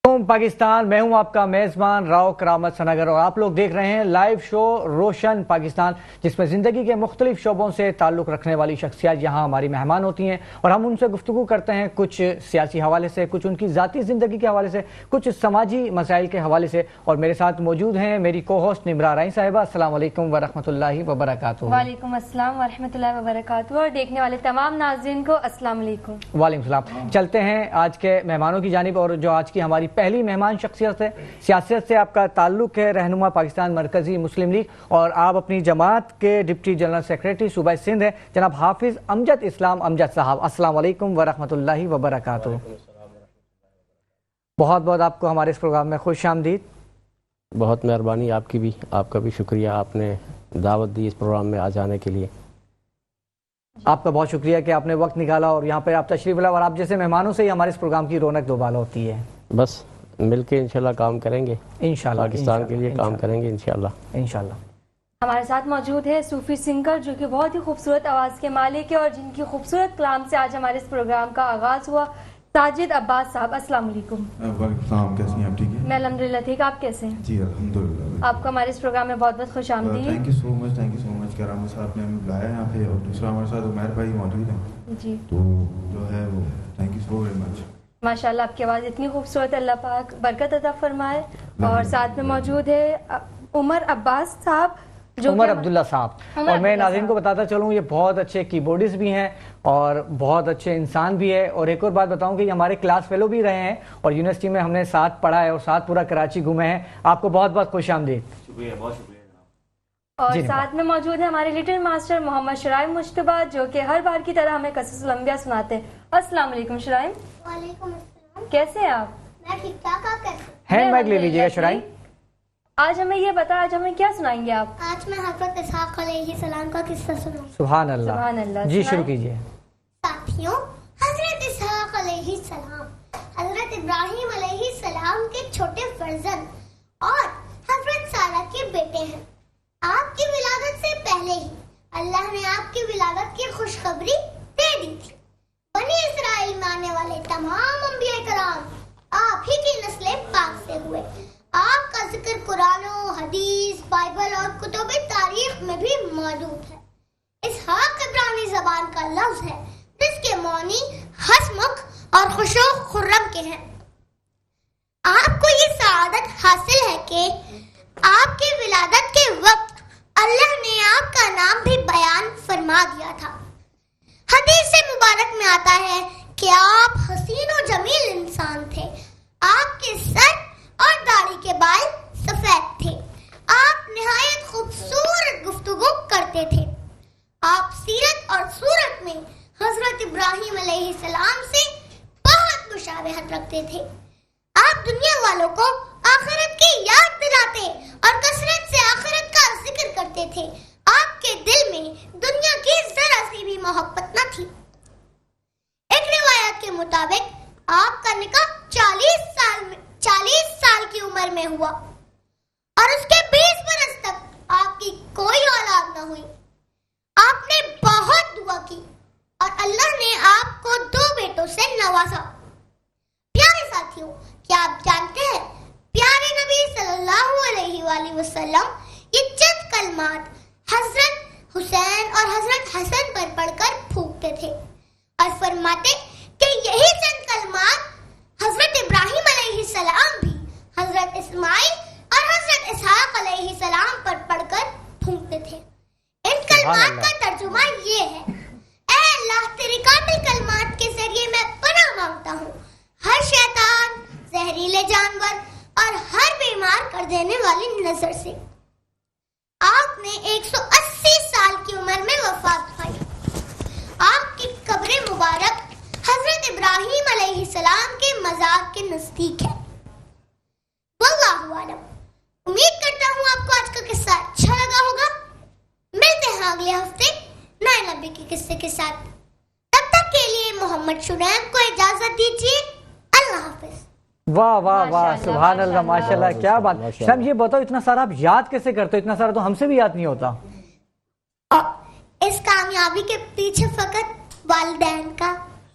پاکستان، میں ہوں آپ کا میزبان راؤ کرامت سنگر اور آپ لوگ دیکھ رہے ہیں لائیو شو روشن پاکستان، جس میں زندگی کے مختلف شعبوں سے تعلق رکھنے والی شخصیات یہاں ہماری مہمان ہوتی ہیں اور ہم ان سے گفتگو کرتے ہیں، کچھ سیاسی حوالے سے، کچھ ان کی ذاتی زندگی کے حوالے سے، کچھ سماجی مسائل کے حوالے سے۔ اور میرے ساتھ موجود ہیں میری کو ہوسٹ نمرہ رائی صاحبہ۔ السلام علیکم ورحمۃ اللہ وبرکاتہ۔ وعلیکم السلام ورحمۃ اللہ وبرکاتہ، اور دیکھنے والے تمام ناظرین کو السلام علیکم۔ وعلیکم السلام۔ چلتے ہیں آج کے مہمانوں کی جانب، اور جو آج کی ہماری پہلی مہمان شخصیت ہے، سیاست سے آپ کا تعلق ہے، رہنما پاکستان مرکزی مسلم لیگ، اور آپ اپنی جماعت کے ڈپٹی جنرل سیکریٹری صوبہ سندھ ہیں، جناب حافظ امجد اسلام امجد صاحب۔ السلام علیکم ورحمۃ اللہ وبرکاتہ۔ بہت بہت آپ کو ہمارے اس پروگرام میں خوش آمدید۔ بہت مہربانی آپ کی بھی، آپ کا بھی شکریہ، آپ نے دعوت دی اس پروگرام میں آ جانے کے لیے۔ آپ کا بہت شکریہ کہ آپ نے وقت نکالا اور یہاں پہ آپ تشریف لائے، اور آپ جیسے مہمانوں سے ہی ہمارے اس پروگرام کی رونق دوبالا ہوتی ہے۔ بس مل کے انشاءاللہ کام کریں گے، انشاءاللہ پاکستان کے لیے کام کریں گے انشاءاللہ۔ انشاءاللہ۔ ہمارے ساتھ موجود ہے صوفی سنگر، جو کہ بہت ہی خوبصورت آواز کے مالک ہے اور جن کی خوبصورت کلام سے آج ہمارے اس پروگرام کا آغاز ہوا، ساجد عباس صاحب۔ السلام علیکم۔ وعلیکم السلام، کیسی ہیں آپ؟ ٹھیک ہے؟ میں الحمدللہ ٹھیک، آپ کیسے ہیں؟ جی الحمدللہ۔ آپ کو ہمارے اس پروگرام میں بہت بہت خوش آمدید۔ تھینک یو سو مچ کرامت صاحب نے ہمیں بلایا یہاں پہ، اور دوسرا ہمارے ساتھ عمیر بھائی موجود ہیں، جی تو جو ہے وہ thank you so very much. ماشاءاللہ، آپ کی آواز اتنی خوبصورت ہے، اللہ پاک برکت عطا فرمائے۔ اور ساتھ میں موجود ہے عمر عباس صاحب، جو عمر عبداللہ صاحب۔ اور میں ناظرین کو بتاتا چلوں، یہ بہت اچھے کی بورڈسٹ بھی ہیں اور بہت اچھے انسان بھی ہے۔ اور ایک اور بات بتاؤں کہ یہ ہمارے کلاس فیلو بھی رہے ہیں اور یونیورسٹی میں ہم نے ساتھ پڑھا ہے اور ساتھ پورا کراچی گھومے ہیں۔ آپ کو بہت بہت خوش آمدید۔ شکریہ، بہت شکریہ۔ اور ساتھ میں موجود ہے ہمارے لٹل ماسٹر محمد شرائم مجتبیٰ، جو کہ ہر بار کی طرح ہمیں قصص الانبیاء سناتے ہیں۔ السلام علیکم شرائم، وعلیکم السلام۔ کیسے ہیں آپ؟ میں ٹھیک ٹھاک، آپ کیسے؟ ہینڈ مائک لے لیجیے گا شرائم۔ آج ہمیں یہ بتا، آج ہمیں کیا سنائیں گے آپ؟ آج میں حضرت اسحاق علیہ السلام کا قصہ سناؤں۔ سبحان اللہ، سبحان اللہ، جی سنائیں۔ شروع کیجیے۔ ساتھیوں، حضرت اسحاق علیہ السلام حضرت ابراہیم علیہ السلام کے چھوٹے فرزند اور حضرت سارہ کے بیٹے ہیں۔ آپ کی ولادت سے پہلے ہی اللہ نے آپ کی ولادت کی خوشخبری دے دی تھی۔ بنی اسرائیل میں آنے والے تمام انبیاء کرام آپ ہی کی نسل پاک سے ہوئے۔ آپ کا ذکر قرآن و حدیث، بائبل اور کتب تاریخ میں بھی موجود ہے۔ اسحاق عبرانی زبان کا لفظ ہے جس کے معنی ہنسمکھ اور خوش و خرم کے ہیں۔ آپ کو یہ سعادت حاصل ہے کہ آپ کی ولادت کے وقت اللہ نے آپ کا نام بھی بیان فرما دیا تھا۔ حدیث مبارک میں آتا ہے کہ آپ حسین و جمیل انسان تھے۔ آپ کے سر اور داڑھی کے بال سفید تھے۔ آپ نہایت خوبصورت گفتگو کرتے تھے۔ آپ سیرت اور صورت میں حضرت ابراہیم علیہ السلام سے بہت مشابہت رکھتے تھے۔ آپ دنیا والوں کو آخرت کی یاد دلاتے اور کثرت سے آخرت کا ذکر کرتے تھے۔ آپ کے دل میں دنیا کی ذرا سی بھی محبت نہ تھی۔ ایک روایت کے مطابق آپ کا نکاح 40 سال کی عمر میں ہوا اور اس کے 20 برس تک آپ کی کوئی اولاد نہ ہوئی۔ آپ نے بہت دعا کی اور اللہ نے آپ کو 2 بیٹوں سے نوازا۔ پیارے ساتھیوں، کیا آپ جانتے ہیں پیارے نبی صلی اللہ علیہ وآلہ وسلم یہ چند کلمات حضرت حسین اور حضرت حسن پر پڑھ کر پھونکتے تھے اور فرماتے کہ یہی چند کلمات حضرت ابراہیم علیہ السلام بھی حضرت اسماعیل اور حضرت اسحاق علیہ السلام پر پڑھ کر پھونکتے تھے۔ ان کلمات کا ترجمہ یہ ہے: اے اللہ، تیری کامل کلمات کے ذریعے میں پناہ مانگتا ہوں ہر شیطان، زہریلے جانور اور ہر بیمار کر دینے والی نظر سے۔ آپ نے 180 سال کی عمر میں وفات پائی۔ آپ کی قبر مبارک حضرت ابراہیم علیہ السلام کے مزار کے نزدیک ہے۔ واللہ اعلم۔ امید کرتا ہوں آپ کو آج کا قصہ اچھا لگا ہوگا۔ ملتے ہیں اگلے ہفتے نئے نبی کے قصے کے ساتھ۔ تب تک کے لیے محمد شرائم کو اجازت دیجیے۔ اللہ حافظ۔ واہ واہ واہ، سبحان اللہ، ماشاء اللہ، کیا بات۔ شرم یہ بتاؤ، اتنا سارا آپ یاد کیسے کرتے ہو؟ اتنا سارا تو ہم سے بھی یاد نہیں ہوتا۔ اور اس کامیابی کے پیچھے فقط والدین کا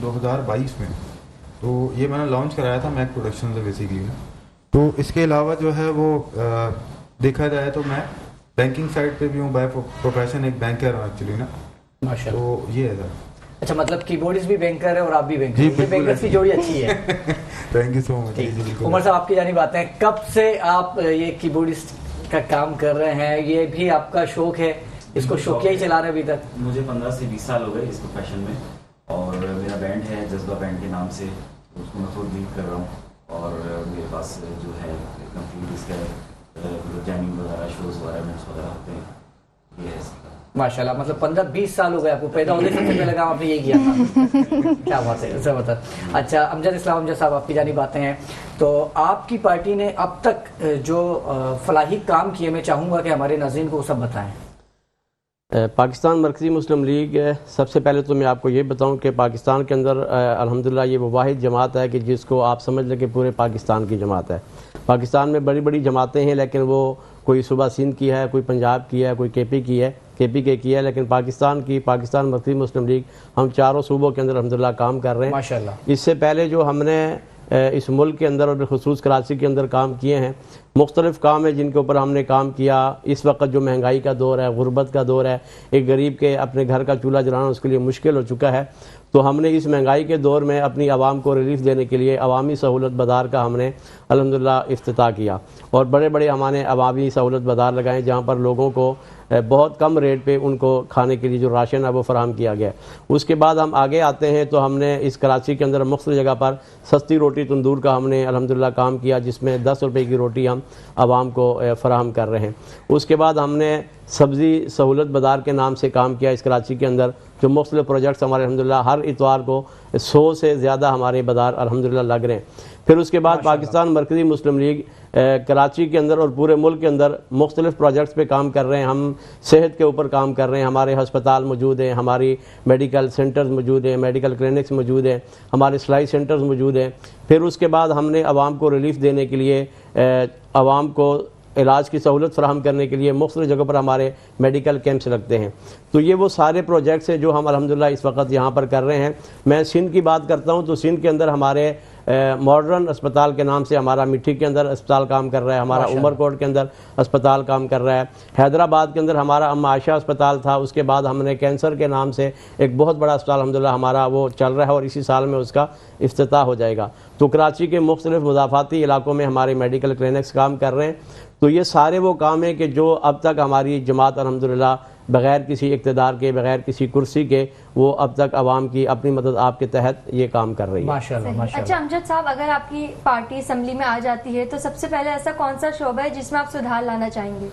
2022 میں، تو یہ میں نے لانچ کرایا تھا میک پروڈکشن سے بیسیکلی نا. تو اس کے علاوہ جو ہے وہ دیکھا جائے تو میں بینکنگ سائڈ پہ بھی ہوں، بائی پروفیشن ایک بینکر ہوں ایکچولی نا. ماشاءاللہ. تو یہ ہے سر. اچھا مطلب کی بورڈز بھی بینکر ہے اور آپ بھی بینکر ہیں. بینکرز کی جوڑی اچھی ہے. تھینک یو سو مچ. عمر صاحب آپ کی جانب آتے ہیں، کب سے آپ یہ کی بورڈسٹ کا کام کر رہے ہیں؟ یہ بھی آپ کا شوق ہے، اس کو شوقیہ ہی چلا رہے ہیں ابھی تک؟ مجھے 15 سے 20 سال ہو گئے اس پروفیشن میں، اور میرا بینڈ ہے جذبہ بینڈ کے نام سے، اس کو میں خود لیڈ کر رہا ہوں. اور میرے پاس جو ہے کمپلیٹ اس کا جیمنگ وغیرہ شوز وغیرہ ایونٹس وغیرہ ہوتے ہیں. یہ ہے ماشاءاللہ. مطلب 15-20 سال ہو گئے آپ کو، پیدا ہونے سے پہلے لگا آپ نے یہ کیا تھا. کیا بات ہے، زبردست. اچھا امجد اسلام امجد صاحب آپ کی جانب آتے ہیں. تو آپ کی پارٹی نے اب تک جو فلاحی کام کیے میں چاہوں گا کہ ہمارے ناظرین کو سب بتائیں. پاکستان مرکزی مسلم لیگ، سب سے پہلے تو میں آپ کو یہ بتاؤں کہ پاکستان کے اندر الحمدللہ یہ وہ واحد جماعت ہے کہ جس کو آپ سمجھ لیں کہ پورے پاکستان کی جماعت ہے. پاکستان میں بڑی بڑی جماعتیں ہیں، لیکن وہ کوئی صوبہ سندھ کی ہے، کوئی پنجاب کی ہے، کوئی کے پی کی ہے، لیکن پاکستان مرکزی مسلم لیگ ہم چاروں صوبوں کے اندر الحمدللہ کام کر رہے ہیں. ماشاءاللہ. اس سے پہلے جو ہم نے اس ملک کے اندر اور بالخصوص کراچی کے اندر کام کیے ہیں، مختلف کام ہیں جن کے اوپر ہم نے کام کیا. اس وقت جو مہنگائی کا دور ہے، غربت کا دور ہے، ایک غریب کے اپنے گھر کا چولہا جلانا اس کے لیے مشکل ہو چکا ہے. تو ہم نے اس مہنگائی کے دور میں اپنی عوام کو ریلیف دینے کے لیے عوامی سہولت بازار کا ہم نے الحمدللہ افتتاح کیا، اور بڑے بڑے ہمارے عوامی سہولت بازار لگائے جہاں پر لوگوں کو بہت کم ریٹ پہ ان کو کھانے کے لیے جو راشن ہے وہ فراہم کیا گیا. اس کے بعد ہم آگے آتے ہیں تو ہم نے اس کراچی کے اندر مختلف جگہ پر سستی روٹی تندور کا ہم نے الحمدللہ کام کیا، جس میں 10 روپے کی روٹی ہم عوام کو فراہم کر رہے ہیں. اس کے بعد ہم نے سبزی سہولت بازار کے نام سے کام کیا اس کراچی کے اندر، جو مختلف پروجیکٹس ہمارے الحمدللہ ہر اتوار کو 100 سے زیادہ ہمارے بازار الحمدللہ لگ رہے ہیں. پھر اس کے بعد پاکستان مرکزی مسلم لیگ کراچی کے اندر اور پورے ملک کے اندر مختلف پروجیکٹس پہ کام کر رہے ہیں. ہم صحت کے اوپر کام کر رہے ہیں، ہمارے ہسپتال موجود ہیں، ہماری میڈیکل سینٹرز موجود ہیں، میڈیکل کلینکس موجود ہیں، ہمارے سلائی سینٹرز موجود ہیں. پھر اس کے بعد ہم نے عوام کو ریلیف دینے کے لیے، عوام کو علاج کی سہولت فراہم کرنے کے لیے مختلف جگہوں پر ہمارے میڈیکل کیمپس لگتے ہیں. تو یہ وہ سارے پروجیکٹس ہیں جو ہم الحمدللہ اس وقت یہاں پر کر رہے ہیں. میں سندھ کی بات کرتا ہوں تو سندھ کے اندر ہمارے ماڈرن اسپتال کے نام سے ہمارا مٹھی کے اندر اسپتال کام کر رہا ہے، ہمارا عمر کوٹ کے اندر اسپتال کام کر رہا ہے، حیدرآباد کے اندر ہمارا ام عائشہ اسپتال تھا. اس کے بعد ہم نے کینسر کے نام سے ایک بہت بڑا اسپتال الحمدللہ ہمارا وہ چل رہا ہے، اور اسی سال میں اس کا افتتاح ہو جائے گا. تو کراچی کے مختلف مضافاتی علاقوں میں ہمارے میڈیکل کلینکس کام کر رہے ہیں. تو یہ سارے وہ کام ہیں کہ جو اب تک ہماری جماعت الحمدللہ بغیر کسی اقتدار کے، بغیر کسی کرسی کے، وہ اب تک عوام کی اپنی مدد آپ کے تحت یہ کام کر رہی ہے. ماشاءاللہ ماشاءاللہ. اچھا امجد صاحب، اگر آپ کی پارٹی اسمبلی میں آ جاتی ہے تو سب سے پہلے ایسا کون سا شعبہ ہے جس میں آپ سدھار لانا چاہیں گے؟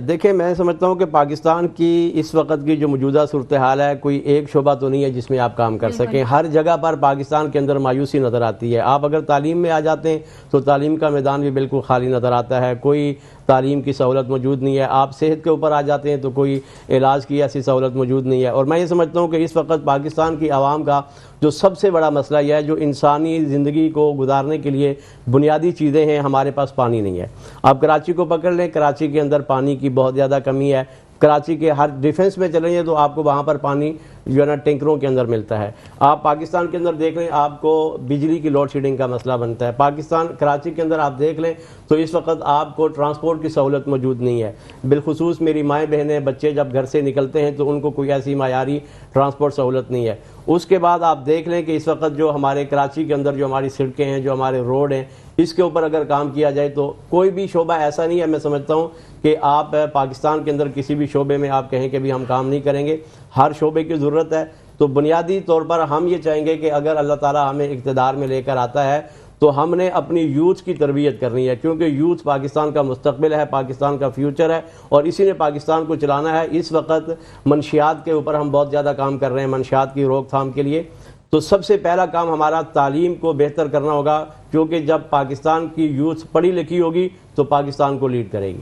دیکھیں، میں سمجھتا ہوں کہ پاکستان کی اس وقت کی جو موجودہ صورتحال ہے، کوئی ایک شعبہ تو نہیں ہے جس میں آپ کام کر سکیں. ہر جگہ پر پاکستان کے اندر مایوسی نظر آتی ہے. آپ اگر تعلیم میں آ جاتے ہیں تو تعلیم کا میدان بھی بالکل خالی نظر آتا ہے، کوئی تعلیم کی سہولت موجود نہیں ہے. آپ صحت کے اوپر آ جاتے ہیں تو کوئی علاج کی ایسی سہولت موجود نہیں ہے. اور میں یہ سمجھتا ہوں کہ اس وقت پاکستان کی عوام کا جو سب سے بڑا مسئلہ یہ ہے، جو انسانی زندگی کو گزارنے کے لیے بنیادی چیزیں ہیں، ہمارے پاس پانی نہیں ہے. آپ کراچی کو پکڑ لیں، کراچی کے اندر پانی کی بہت زیادہ کمی ہے. کراچی کے ہر ڈیفنس میں چلیں گے تو آپ کو وہاں پر پانی جو ہے نا ٹینکروں کے اندر ملتا ہے. آپ پاکستان کے اندر دیکھ لیں، آپ کو بجلی کی لوڈ شیڈنگ کا مسئلہ بنتا ہے. پاکستان کراچی کے اندر آپ دیکھ لیں تو اس وقت آپ کو ٹرانسپورٹ کی سہولت موجود نہیں ہے. بالخصوص میری مائیں بہنیں، بچے جب گھر سے نکلتے ہیں تو ان کو کوئی ایسی معیاری ٹرانسپورٹ سہولت نہیں ہے. اس کے بعد آپ دیکھ لیں کہ اس وقت جو ہمارے کراچی کے اندر جو ہماری سڑکیں ہیں، جو ہمارے روڈ ہیں، اس کے اوپر اگر کام کیا جائے تو کوئی بھی شعبہ ایسا نہیں ہے، میں سمجھتا ہوں کہ آپ پاکستان کے اندر کسی بھی شعبے میں آپ کہیں کہ بھی ہم کام نہیں کریں گے. ہر شعبے کی ضرورت ہے. تو بنیادی طور پر ہم یہ چاہیں گے کہ اگر اللہ تعالیٰ ہمیں اقتدار میں لے کر آتا ہے تو ہم نے اپنی یوتھ کی تربیت کرنی ہے، کیونکہ یوتھ پاکستان کا مستقبل ہے، پاکستان کا فیوچر ہے، اور اسی نے پاکستان کو چلانا ہے. اس وقت منشیات کے اوپر ہم بہت زیادہ کام کر رہے ہیں، منشیات کی روک تھام کے لیے. تو سب سے پہلا کام ہمارا تعلیم کو بہتر کرنا ہوگا، کیونکہ جب پاکستان کی یوتھ پڑھی لکھی ہوگی تو پاکستان کو لیڈ کرے گی.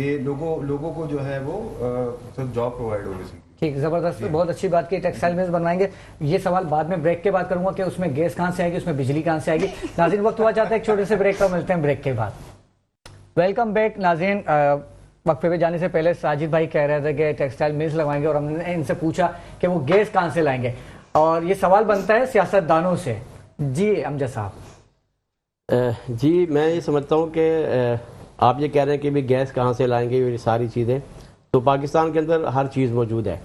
کہ لوگوں کو جو ہے وہ جاب پرووائڈ ہو سکتی. ٹھیک، زبردست، بہت اچھی بات کی. ٹیکسٹائل ملز بنوائیں گے. یہ سوال بعد میں بریک کے بعد کروں گا کہ اس میں گیس کہاں سے آئے گی, اس میں بجلی کہاں سے آئے گی. ناظرین وقت ہوا چاہتا ہے ایک چھوٹے سے بریک کا, ملتے ہیں بریک کے بعد. Welcome back. ناظرین وقفے پہ جانے سے پہلے ساجد بھائی کہہ رہے تھے کہ ٹیکسٹائل ملز لگوائیں گے اور ہم نے ان سے پوچھا کہ وہ گیس کہاں سے لائیں گے, اور یہ سوال بنتا ہے سیاست دانوں سے. جی امجد صاحب. جی میں یہ سمجھتا ہوں کہ آپ یہ کہہ رہے ہیں کہ بھی گیس کہاں سے لائیں گے, یہ ساری چیزیں تو پاکستان کے اندر ہر چیز موجود ہے.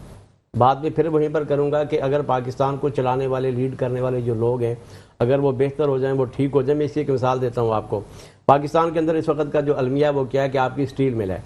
بعد میں پھر وہیں پر کروں گا کہ اگر پاکستان کو چلانے والے, لیڈ کرنے والے جو لوگ ہیں, اگر وہ بہتر ہو جائیں, وہ ٹھیک ہو جائیں. میں اس کی ایک مثال دیتا ہوں آپ کو. پاکستان کے اندر اس وقت کا جو المیہ ہے وہ کیا ہے کہ آپ کی اسٹیل مل ہے,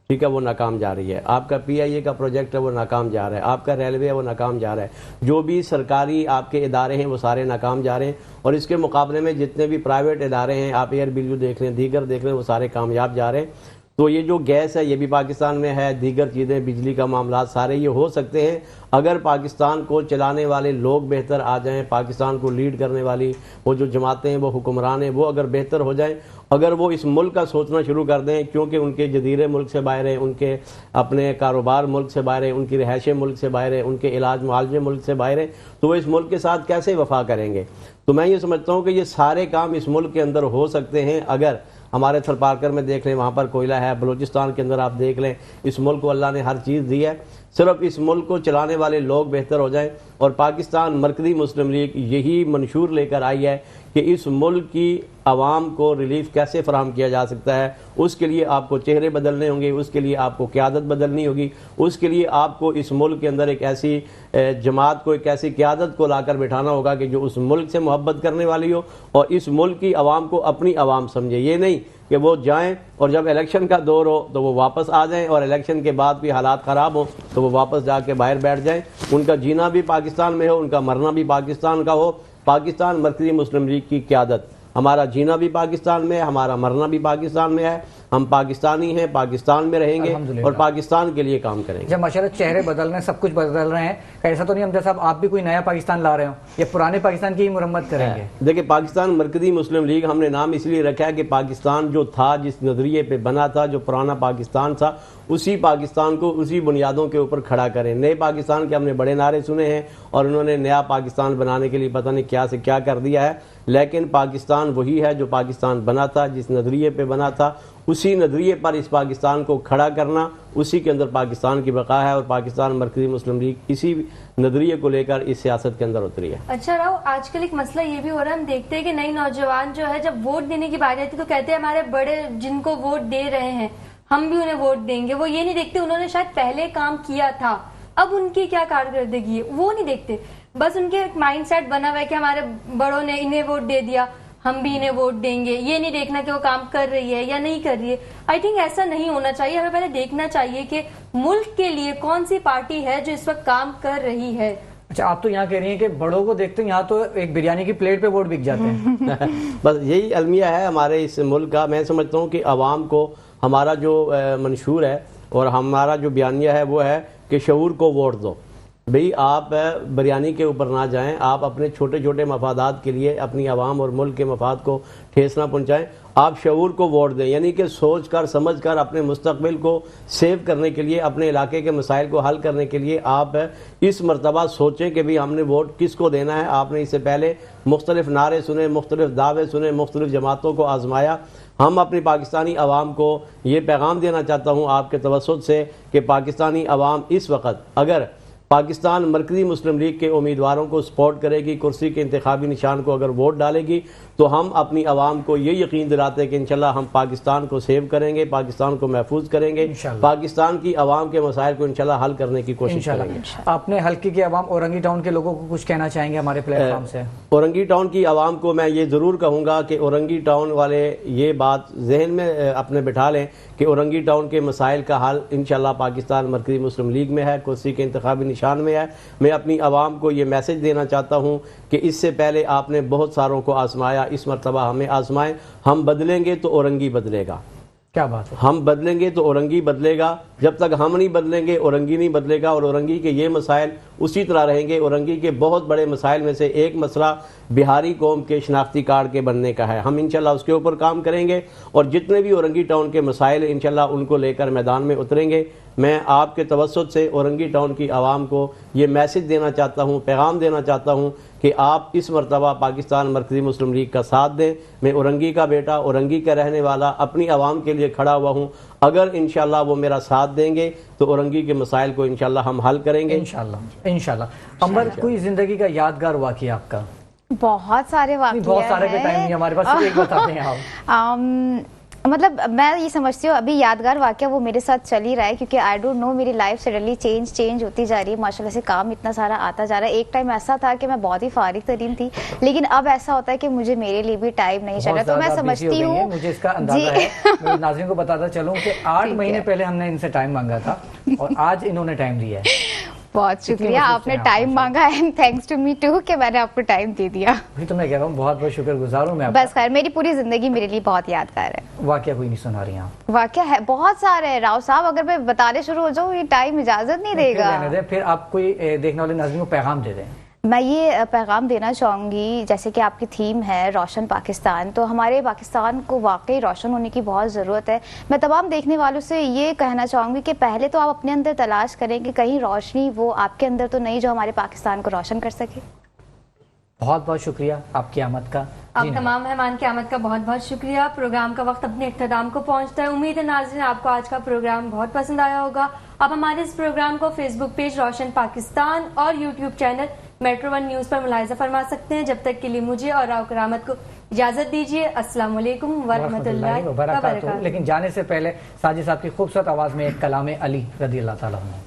ٹھیک ہے, وہ ناکام جا رہی ہے. آپ کا پی آئی اے کا پروجیکٹ ہے وہ ناکام جا رہا ہے. آپ کا ریلوے ہے وہ ناکام جا رہا ہے. جو بھی سرکاری آپ کے ادارے ہیں وہ سارے ناکام جا رہے ہیں, اور اس کے مقابلے میں جتنے بھی پرائیویٹ ادارے ہیں, آپ ایئر بلیو دیکھ لیں, دیگر دیکھ لیں, وہ سارے کامیاب جا رہے ہیں. تو یہ جو گیس ہے یہ بھی پاکستان میں ہے, دیگر چیزیں, بجلی کا معاملات سارے یہ ہو سکتے ہیں اگر پاکستان کو چلانے والے لوگ بہتر آ جائیں, پاکستان کو لیڈ کرنے والی وہ جو جماعتیں ہیں, وہ حکمران ہیں, وہ اگر بہتر ہو جائیں, اگر وہ اس ملک کا سوچنا شروع کر دیں, کیونکہ ان کے جزیرے ملک سے باہر ہیں, ان کے اپنے کاروبار ملک سے باہر ہیں, ان کی رہائشیں ملک سے باہر ہیں, ان کے علاج معالجے ملک سے باہر ہیں, تو وہ اس ملک کے ساتھ کیسے وفا کریں گے. تو میں یہ سمجھتا ہوں کہ یہ سارے کام اس ملک کے اندر ہو سکتے ہیں اگر ہمارے تھر پارکر میں دیکھ لیں, وہاں پر کوئلہ ہے. بلوچستان کے اندر آپ دیکھ لیں, اس ملک کو اللہ نے ہر چیز دی ہے, صرف اس ملک کو چلانے والے لوگ بہتر ہو جائیں. اور پاکستان مرکزی مسلم لیگ یہی منشور لے کر آئی ہے کہ اس ملک کی عوام کو ریلیف کیسے فراہم کیا جا سکتا ہے. اس کے لیے آپ کو چہرے بدلنے ہوں گے, اس کے لیے آپ کو قیادت بدلنی ہوگی, اس کے لیے آپ کو اس ملک کے اندر ایک ایسی جماعت کو, ایک ایسی قیادت کو لا کر بٹھانا ہوگا کہ جو اس ملک سے محبت کرنے والی ہو اور اس ملک کی عوام کو اپنی عوام سمجھے. یہ نہیں کہ وہ جائیں اور جب الیکشن کا دور ہو تو وہ واپس آ جائیں, اور الیکشن کے بعد بھی حالات خراب ہوں تو وہ واپس جا کے باہر بیٹھ جائیں. ان کا جینا بھی پاکستان میں ہو, ان کا مرنا بھی پاکستان کا ہو. پاکستان مرکزی مسلم لیگ کی قیادت, ہمارا جینا بھی پاکستان میں ہے, ہمارا مرنا بھی پاکستان میں ہے. ہم پاکستانی ہیں, پاکستان میں رہیں گے اور پاکستان کے لیے کام کریں گے. جب ماشاءاللہ چہرے بدل رہے ہیں, سب کچھ بدل رہے ہیں, ایسا تو نہیں امجد صاحب آپ بھی کوئی نیا پاکستان لا رہے ہوں, یہ پرانے پاکستان کی ہی مرمت کریں گے؟ دیکھیں, پاکستان مرکزی مسلم لیگ ہم نے نام اس لیے رکھا ہے کہ پاکستان جو تھا, جس نظریے پہ بنا تھا, جو پرانا پاکستان تھا, اسی پاکستان کو اسی بنیادوں کے اوپر کھڑا کریں. نئے پاکستان کے ہم نے بڑے نعرے سنے ہیں اور انہوں نے نیا پاکستان بنانے کے لیے پتہ نہیں کیا سے کیا کر دیا ہے, لیکن پاکستان وہی ہے جو پاکستان بنا تھا, جس نظریے پہ بنا تھا. اسی نظریے پر اس پاکستان کو کھڑا کرنا, اسی کے اندر پاکستان کی بقا ہے, اور پاکستان مرکزی مسلم لیگ اسی نظریے کو لے کر اس سیاست کے اندر اتری ہے. اچھا راؤ, آج کل ایک مسئلہ یہ بھی ہو رہا ہے, ہم دیکھتے ہیں کہ نئی نوجوان جو ہے جب ووٹ دینے کی باری آتی ہے تو کہتے ہیں ہمارے بڑے جن کو ووٹ دے رہے ہیں ہم بھی انہیں ووٹ دیں گے. وہ یہ نہیں دیکھتے انہوں نے شاید پہلے کام کیا تھا, اب ان کی کیا کارکردگی ہے وہ نہیں دیکھتے. بس ان کے ایک مائنڈ سیٹ بنا ہوا ہے کہ ہمارے بڑوں نے انہیں ووٹ دے دیا, ہم بھی انہیں ووٹ دیں گے. یہ نہیں دیکھنا کہ وہ کام کر رہی ہے یا نہیں کر رہی ہے. آئی تھنک ایسا نہیں ہونا چاہیے. ہمیں پہلے دیکھنا چاہیے کہ ملک کے لیے کون سی پارٹی ہے جو اس وقت کام کر رہی ہے. اچھا, آپ تو یہاں کہہ رہی ہیں کہ بڑوں کو دیکھتے ہیں, یہاں تو ایک بریانی کی پلیٹ پہ ووٹ بک جاتے ہیں. بس یہی المیہ ہے ہمارے اس ملک کا. میں سمجھتا ہوں کہ عوام کو ہمارا جو منشور ہے اور ہمارا جو بیانیہ ہے وہ ہے کہ شعور کو ووٹ دو. بھئی آپ بریانی کے اوپر نہ جائیں, آپ اپنے چھوٹے چھوٹے مفادات کے لیے اپنی عوام اور ملک کے مفاد کو ٹھیس نہ پہنچائیں. آپ شعور کو ووٹ دیں, یعنی کہ سوچ کر سمجھ کر اپنے مستقبل کو سیو کرنے کے لیے, اپنے علاقے کے مسائل کو حل کرنے کے لیے آپ اس مرتبہ سوچیں کہ بھی ہم نے ووٹ کس کو دینا ہے. آپ نے اس سے پہلے مختلف نعرے سنے, مختلف دعوے سنے, مختلف جماعتوں کو آزمایا. ہم اپنی پاکستانی عوام کو یہ پیغام دینا چاہتا ہوں آپ کے توسط سے کہ پاکستانی عوام اس وقت اگر پاکستان مرکزی مسلم لیگ کے امیدواروں کو سپورٹ کرے گی, کرسی کے انتخابی نشان کو اگر ووٹ ڈالے گی, تو ہم اپنی عوام کو یہ یقین دلاتے ہیں کہ انشاءاللہ ہم پاکستان کو سیو کریں گے, پاکستان کو محفوظ کریں گے, پاکستان کی عوام کے مسائل کو انشاءاللہ حل کرنے کی کوشش کریں گے. آپ نے حلقے کی عوام اورنگی ٹاؤن کے لوگوں کو کچھ کہنا چاہیں گے ہمارے پلیٹ فارم سے؟ اورنگی ٹاؤن کی عوام کو میں یہ ضرور کہوں گا کہ اورنگی ٹاؤن والے یہ بات ذہن میں اپنے بٹھا لیں کہ اورنگی ٹاؤن کے مسائل کا حل انشاءاللہ پاکستان مرکزی مسلم لیگ میں ہے, کرسی کے انتخابی نشان میں ہے. میں اپنی عوام کو یہ میسج دینا چاہتا ہوں کہ اس سے پہلے آپ نے بہت ساروں کو آزمایا, اس مرتبہ ہمیں آزمائیں. ہم بدلیں گے تو اورنگی بدلے گا. کیا بات ہے, ہم بدلیں گے تو اورنگی بدلے گا. جب تک ہم نہیں بدلیں گے اورنگی نہیں بدلے گا، اور اورنگی کے یہ مسائل اسی طرح رہیں گے۔ اورنگی کے بہت بڑے مسائل میں سے ایک مسئلہ بہاری قوم کے شناختی کارڈ کے بننے کا ہے، ہم انشاءاللہ اس کے اوپر کام کریں گے، اور جتنے بھی اورنگی ٹاؤن کے مسائل ہیں انشاءاللہ ان کو لے کر میدان میں اتریں گے۔ میں آپ کے توسط سے اورنگی ٹاؤن کی عوام کو یہ میسج دینا چاہتا ہوں، پیغام دینا چاہتا ہوں کہ آپ اس مرتبہ پاکستان مرکزی مسلم لیگ کا ساتھ دیں۔ میں اورنگی کا بیٹا، اورنگی کا رہنے والا، اپنی عوام کے لیے کھڑا ہوا ہوں، اگر انشاءاللہ وہ میرا ساتھ دیں گے تو اورنگی کے مسائل کو انشاءاللہ ہم حل کریں گے انشاءاللہ۔ عمبر، کوئی زندگی کا یادگار واقعہ آپ کا؟ بہت سارے واقعے بہت سارے کا ٹائم نہیں ہمارے پاس، ایک بتا دیں آپ۔ مطلب میں یہ سمجھتی ہوں ابھی یادگار واقعہ وہ میرے ساتھ چل ہی رہا ہے، کیونکہ آئی ڈونٹ نو میری لائف سڈنلی چینج ہوتی جا رہی ہے، ماشاءاللہ سے کام اتنا سارا آتا جا رہا ہے۔ ایک ٹائم ایسا تھا کہ میں بہت ہی فارغ ترین تھی، لیکن اب ایسا ہوتا ہے کہ مجھے میرے لیے بھی ٹائم نہیں چل رہا، تو میں سمجھتی ہوں، مجھے اس کا اندازہ ہے، میں ناظرین کو بتاتا چلوں کہ 8 مہینے پہلے ہم نے ان سے ٹائم مانگا تھا اور آج انہوں نے ٹائم دیا ہے۔ بہت شکریہ، آپ نے ٹائم مانگا، and thanks to me too کہ میں نے آپ کو ٹائم دے دیا۔ تو میں کہہ رہا ہوں بہت بہت شکر گزار ہوں میں۔ بس خیر، میری پوری زندگی میرے لیے بہت یادگار ہے۔ واقعہ کوئی نہیں سنا رہی آپ؟ واقعہ ہے بہت سارے ہیں راؤ صاحب، اگر میں بتانے شروع ہو جاؤں یہ ٹائم اجازت نہیں دے گا۔ پھر آپ کوئی دیکھنے والے ناظرین کو پیغام دے دیں۔ میں یہ پیغام دینا چاہوں گی، جیسے کہ آپ کی تھیم ہے روشن پاکستان، تو ہمارے پاکستان کو واقعی روشن ہونے کی بہت ضرورت ہے۔ میں تمام دیکھنے والوں سے یہ کہنا چاہوں گی کہ پہلے تو آپ اپنے اندر تلاش کریں کہ کہیں روشنی وہ آپ کے اندر تو نہیں جو ہمارے پاکستان کو روشن کر سکے۔ بہت بہت شکریہ آپ کی آمد کا۔ آپ تمام مہمان کی آمد کا بہت بہت شکریہ۔ پروگرام کا وقت اپنے اختتام کو پہنچتا ہے، امید ہے ناظرین آپ کو آج کا پروگرام بہت پسند آیا ہوگا۔ آپ ہمارے اس پروگرام کو فیس بک پیج روشن پاکستان اور یوٹیوب چینل میٹرو 1 نیوز پر ملاحظہ فرما سکتے ہیں۔ جب تک کے لیے مجھے اور راؤ کرامت کو اجازت دیجیے۔ السلام علیکم ورحمۃ اللہ وبرکاتہ۔ لیکن جانے سے پہلے ساجد صاحب کی خوبصورت آواز میں ایک کلام علی رضی اللہ تعالیٰ عنہ۔